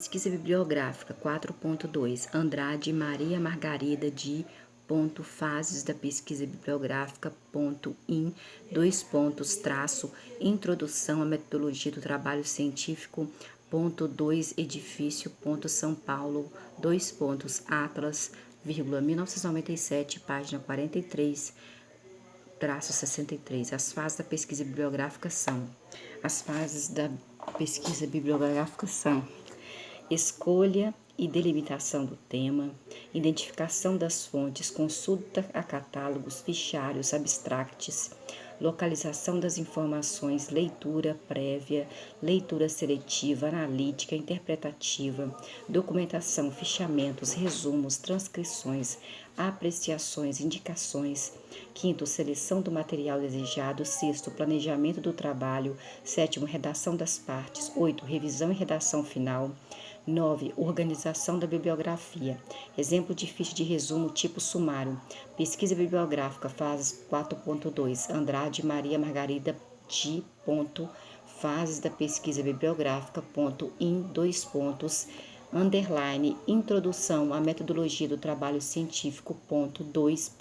Pesquisa bibliográfica 4.2 Andrade Maria Margarida de Fases da pesquisa bibliográfica in traço introdução à metodologia do trabalho científico 2 edifício São Paulo Atlas 1997 página 43 63. As fases da pesquisa bibliográfica são escolha e delimitação do tema, identificação das fontes, consulta a catálogos, fichários, abstracts, localização das informações, leitura prévia, leitura seletiva, analítica, interpretativa, documentação, fichamentos, resumos, transcrições, apreciações, indicações. 5º, seleção do material desejado. 6º, planejamento do trabalho. 7º, redação das partes. 8º, revisão e redação final. 9. Organização da bibliografia. Exemplo de ficha de resumo tipo sumário. Pesquisa bibliográfica, fases 4.2. Andrade Maria Margarida de fases da pesquisa bibliográfica in underline introdução à metodologia do trabalho científico 2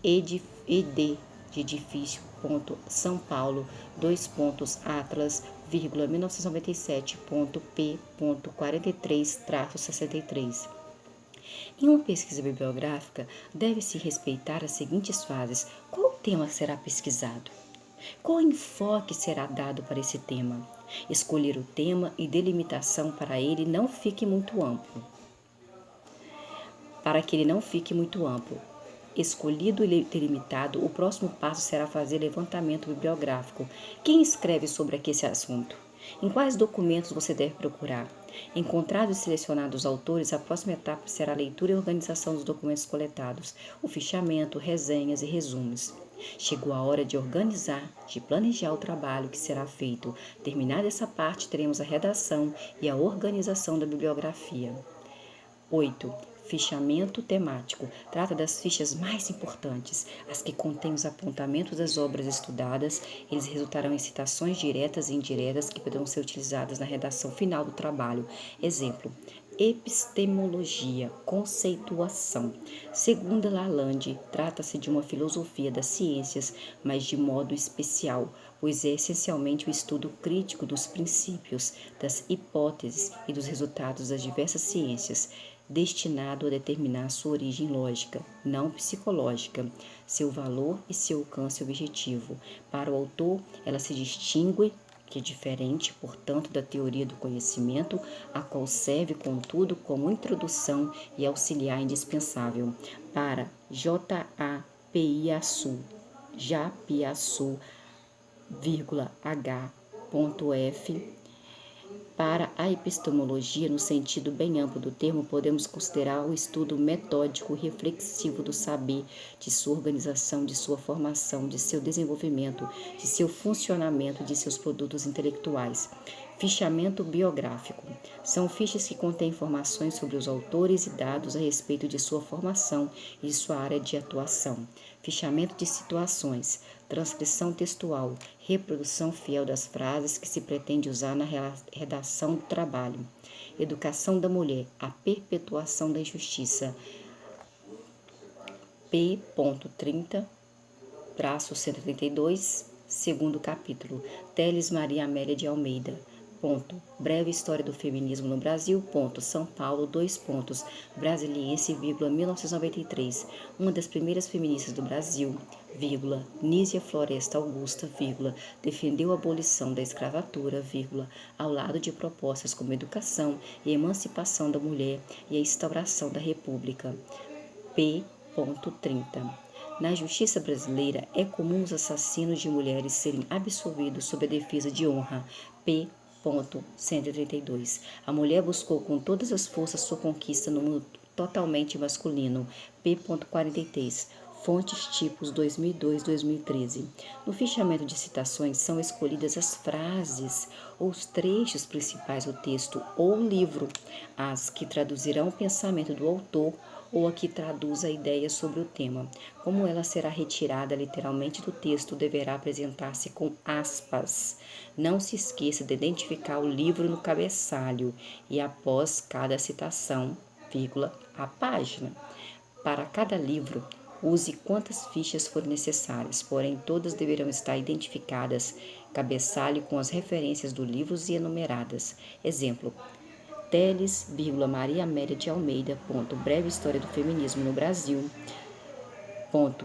ed de edifício São Paulo Atlas 1997 p 43-63. Em uma pesquisa bibliográfica, deve-se respeitar as seguintes fases. Qual tema será pesquisado? Qual enfoque será dado para esse tema? Escolher o tema e delimitação para que ele não fique muito amplo. Escolhido e delimitado, o próximo passo será fazer levantamento bibliográfico. Quem escreve sobre esse assunto? Em quais documentos você deve procurar? Encontrados e selecionados os autores, a próxima etapa será a leitura e organização dos documentos coletados, o fichamento, resenhas e resumos. Chegou a hora de organizar, de planejar o trabalho que será feito. Terminada essa parte, teremos a redação e a organização da bibliografia. 8. Fichamento temático. Trata das fichas mais importantes, as que contêm os apontamentos das obras estudadas. Eles resultarão em citações diretas e indiretas que poderão ser utilizadas na redação final do trabalho. Exemplo: epistemologia, conceituação. Segundo Lalande, trata-se de uma filosofia das ciências, mas de modo especial, pois é essencialmente o estudo crítico dos princípios, das hipóteses e dos resultados das diversas ciências, destinado a determinar sua origem lógica, não psicológica, seu valor e seu alcance objetivo. Para o autor, ela se distingue, que é diferente, portanto, da teoria do conhecimento, a qual serve, contudo, como introdução e auxiliar indispensável. Para J.A. Piaçu, H.F. Para a epistemologia, no sentido bem amplo do termo, podemos considerar o estudo metódico e reflexivo do saber, de sua organização, de sua formação, de seu desenvolvimento, de seu funcionamento, de seus produtos intelectuais. Fichamento biográfico. São fichas que contêm informações sobre os autores e dados a respeito de sua formação e de sua área de atuação. Fichamento de situações. Transcrição textual. Reprodução fiel das frases que se pretende usar na redação do trabalho. Educação da mulher. A perpetuação da injustiça. P.30-132, segundo capítulo. Teles Maria Amélia de Almeida. Breve história do feminismo no Brasil. São Paulo, Brasiliense, 1993. Uma das primeiras feministas do Brasil, Nísia Floresta Augusta, defendeu a abolição da escravatura, ao lado de propostas como educação e emancipação da mulher e a instauração da República. P.30. Na justiça brasileira, é comum os assassinos de mulheres serem absolvidos sob a defesa de honra. P.132. A mulher buscou com todas as forças sua conquista no mundo totalmente masculino. P.43. Fontes tipos 2002-2013. No fichamento de citações são escolhidas as frases ou os trechos principais do texto ou livro, as que traduzirão o pensamento do autor ou a que traduz a ideia sobre o tema. Como ela será retirada literalmente do texto, deverá apresentar-se com aspas. Não se esqueça de identificar o livro no cabeçalho e após cada citação, vírgula, a página. Para cada livro, use quantas fichas forem necessárias, porém todas deverão estar identificadas, cabeçalho com as referências do livro e enumeradas. Exemplo: Teles, Maria Amélia de Almeida, breve história do feminismo no Brasil,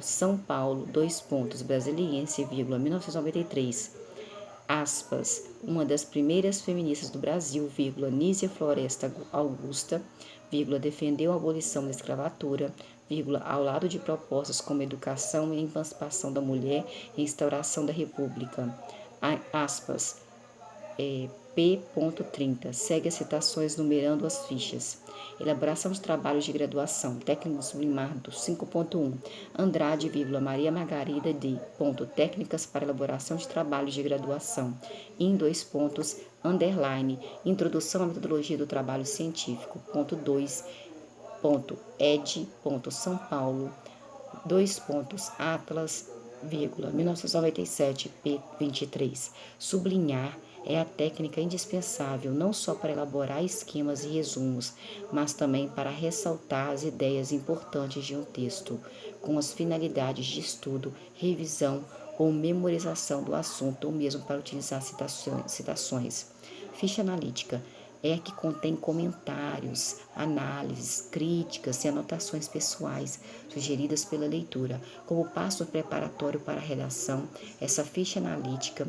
São Paulo, Brasiliense, 1993. Aspas, uma das primeiras feministas do Brasil, Nísia Floresta Augusta, defendeu a abolição da escravatura, ao lado de propostas como educação e emancipação da mulher e instauração da república. Aspas, P.30. Segue as citações numerando as fichas. Elaboração de trabalhos de graduação. Técnicas sublimado 5.1. Andrade, Maria Margarida de. Técnicas para elaboração de trabalhos de graduação. Em 2 pontos, underline. Introdução à metodologia do trabalho científico. 2. Ed. São Paulo. 2 pontos, Atlas, 1997, p. 23. Sublinhar é a técnica indispensável não só para elaborar esquemas e resumos, mas também para ressaltar as ideias importantes de um texto, com as finalidades de estudo, revisão ou memorização do assunto, ou mesmo para utilizar citações. Ficha analítica é a que contém comentários, análises, críticas e anotações pessoais sugeridas pela leitura. Como passo preparatório para a redação, essa ficha analítica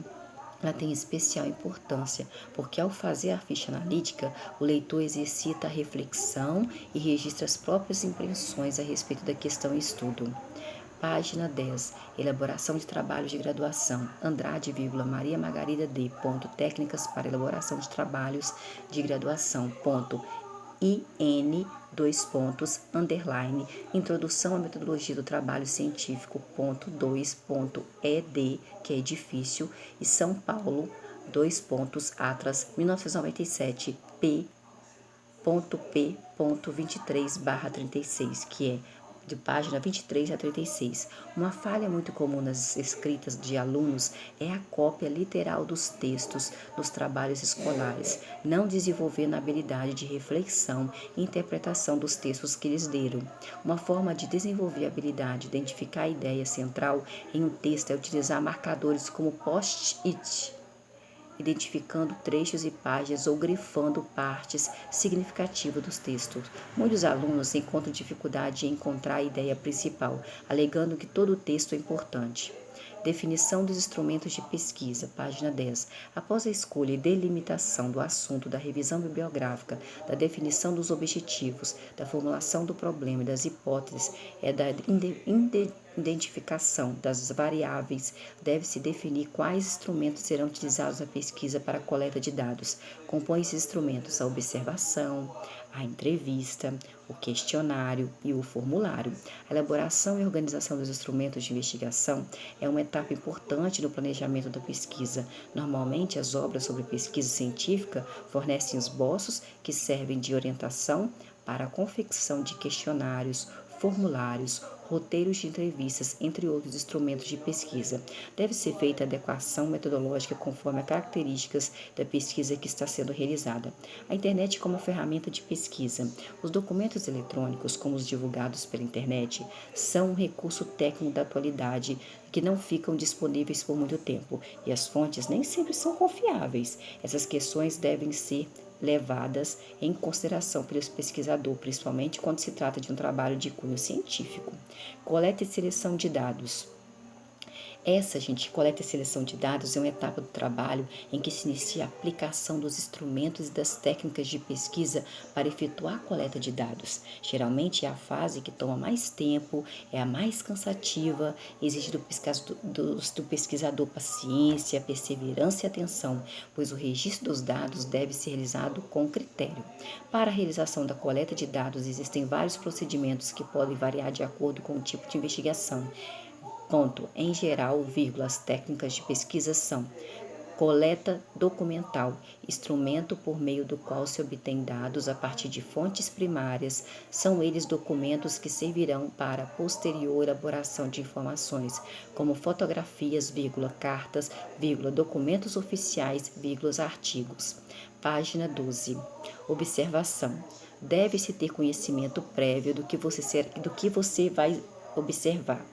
ela tem especial importância, porque ao fazer a ficha analítica, o leitor exercita a reflexão e registra as próprias impressões a respeito da questão em estudo. Página 10. Elaboração de trabalhos de graduação. Andrade, Maria Margarida D. Técnicas para elaboração de trabalhos de graduação. IN, 2 pontos, underline, introdução à metodologia do trabalho científico, 2. ED, que é edifício, e São Paulo, 2 pontos, Atlas, 1997, P.23/36, que é de página 23 a 36. Uma falha muito comum nas escritas de alunos é a cópia literal dos textos nos trabalhos escolares, não desenvolvendo a habilidade de reflexão e interpretação dos textos que lhes deram. Uma forma de desenvolver a habilidade de identificar a ideia central em um texto é utilizar marcadores como post-it, identificando trechos e páginas ou grifando partes significativas dos textos. Muitos alunos encontram dificuldade em encontrar a ideia principal, alegando que todo o texto é importante. Definição dos instrumentos de pesquisa, página 10. Após a escolha e delimitação do assunto, da revisão bibliográfica, da definição dos objetivos, da formulação do problema e das hipóteses, da identificação das variáveis, deve-se definir quais instrumentos serão utilizados na pesquisa para a coleta de dados. Compõem esses instrumentos a observação, a entrevista, o questionário e o formulário. A elaboração e organização dos instrumentos de investigação é uma etapa importante no planejamento da pesquisa. Normalmente, as obras sobre pesquisa científica fornecem esboços que servem de orientação para a confecção de questionários, formulários, roteiros de entrevistas, entre outros instrumentos de pesquisa. Deve ser feita a adequação metodológica conforme as características da pesquisa que está sendo realizada. A internet como ferramenta de pesquisa. Os documentos eletrônicos, como os divulgados pela internet, são um recurso técnico da atualidade que não ficam disponíveis por muito tempo, e as fontes nem sempre são confiáveis. Essas questões devem ser levadas em consideração pelos pesquisadores, principalmente quando se trata de um trabalho de cunho científico. Coleta e seleção de dados. Coleta e seleção de dados é uma etapa do trabalho em que se inicia a aplicação dos instrumentos e das técnicas de pesquisa para efetuar a coleta de dados. Geralmente é a fase que toma mais tempo, é a mais cansativa, exige do pesquisador paciência, perseverança e atenção, pois o registro dos dados deve ser realizado com critério. Para a realização da coleta de dados, existem vários procedimentos que podem variar de acordo com o tipo de investigação. Em geral, as técnicas de pesquisa são Coleta documental, instrumento por meio do qual se obtém dados a partir de fontes primárias, são eles documentos que servirão para a posterior elaboração de informações, como fotografias, cartas, documentos oficiais, artigos. Página 12. Observação. Deve-se ter conhecimento prévio do que você vai observar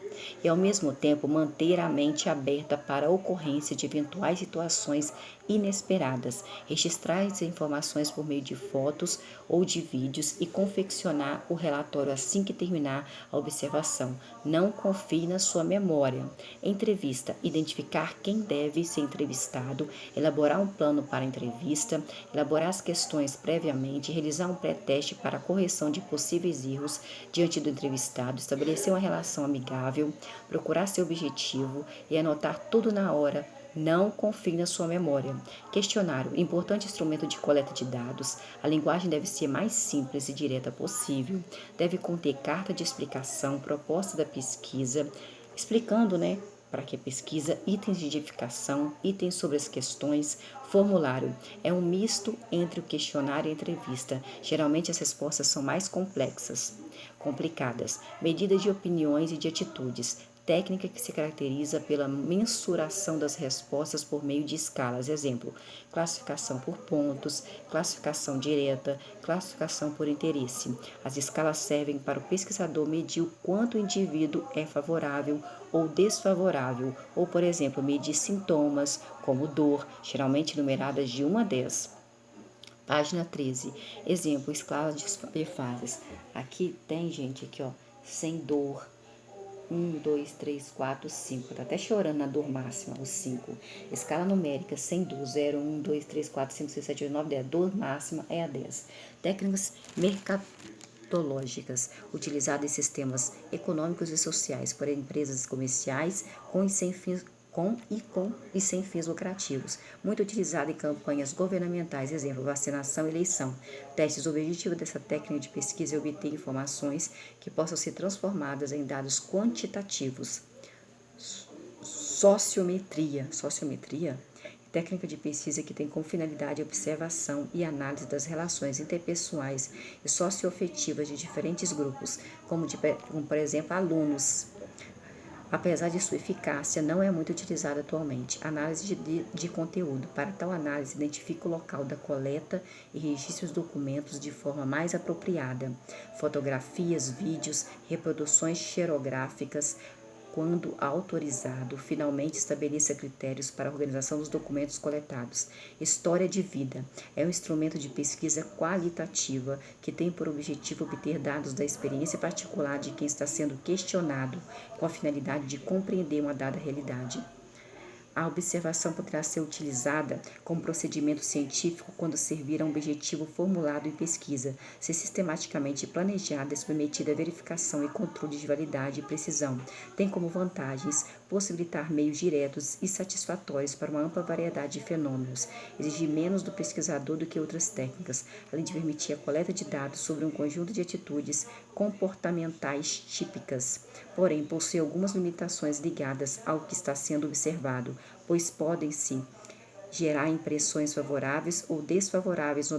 e, ao mesmo tempo, manter a mente aberta para a ocorrência de eventuais situações inesperadas, registrar as informações por meio de fotos ou de vídeos e confeccionar o relatório assim que terminar a observação. Não confie na sua memória. Entrevista: identificar quem deve ser entrevistado, elaborar um plano para a entrevista, elaborar as questões previamente, realizar um pré-teste para a correção de possíveis erros diante do entrevistado, estabelecer uma relação amigável, procurar seu objetivo e anotar tudo na hora. Não confie na sua memória. Questionário: importante instrumento de coleta de dados. A linguagem deve ser mais simples e direta possível. Deve conter carta de explicação, proposta da pesquisa, explicando, para que pesquisa, itens de identificação, itens sobre as questões. Formulário: é um misto entre o questionário e a entrevista. Geralmente as respostas são mais complicadas. Medida de opiniões e de atitudes. Técnica que se caracteriza pela mensuração das respostas por meio de escalas. Exemplo: classificação por pontos, classificação direta, classificação por interesse. As escalas servem para o pesquisador medir o quanto o indivíduo é favorável ou desfavorável, ou, por exemplo, medir sintomas, como dor, geralmente numeradas de 1 a 10. Página 13. Exemplo: escala de fases. Aqui tem, gente, sem dor. 1, 2, 3, 4, 5. Tá até chorando na dor máxima, o 5. Escala numérica, sem dor. 0, 1, 2, 3, 4, 5, 6, 7, 8, 9, 10. Dor máxima é a 10. Técnicas mercadológicas, utilizadas em sistemas econômicos e sociais por empresas comerciais com e sem fins lucrativos, muito utilizada em campanhas governamentais, exemplo, vacinação e eleição. Testes: o objetivo dessa técnica de pesquisa é obter informações que possam ser transformadas em dados quantitativos. Sociometria, técnica de pesquisa que tem como finalidade a observação e análise das relações interpessoais e socioafetivas de diferentes grupos, como por exemplo, alunos. Apesar de sua eficácia, não é muito utilizada atualmente. Análise de conteúdo. Para tal análise, identifica o local da coleta e registra os documentos de forma mais apropriada. Fotografias, vídeos, reproduções xerográficas. Quando autorizado, finalmente estabeleça critérios para a organização dos documentos coletados. História de vida. É um instrumento de pesquisa qualitativa que tem por objetivo obter dados da experiência particular de quem está sendo questionado, com a finalidade de compreender uma dada realidade. A observação poderá ser utilizada como procedimento científico quando servir a um objetivo formulado em pesquisa, ser sistematicamente planejada e submetida a verificação e controle de validade e precisão. Tem como vantagens possibilitar meios diretos e satisfatórios para uma ampla variedade de fenômenos, exigir menos do pesquisador do que outras técnicas, além de permitir a coleta de dados sobre um conjunto de atitudes comportamentais típicas. Porém, possui algumas limitações ligadas ao que está sendo observado, pois podem-se gerar impressões favoráveis ou desfavoráveis no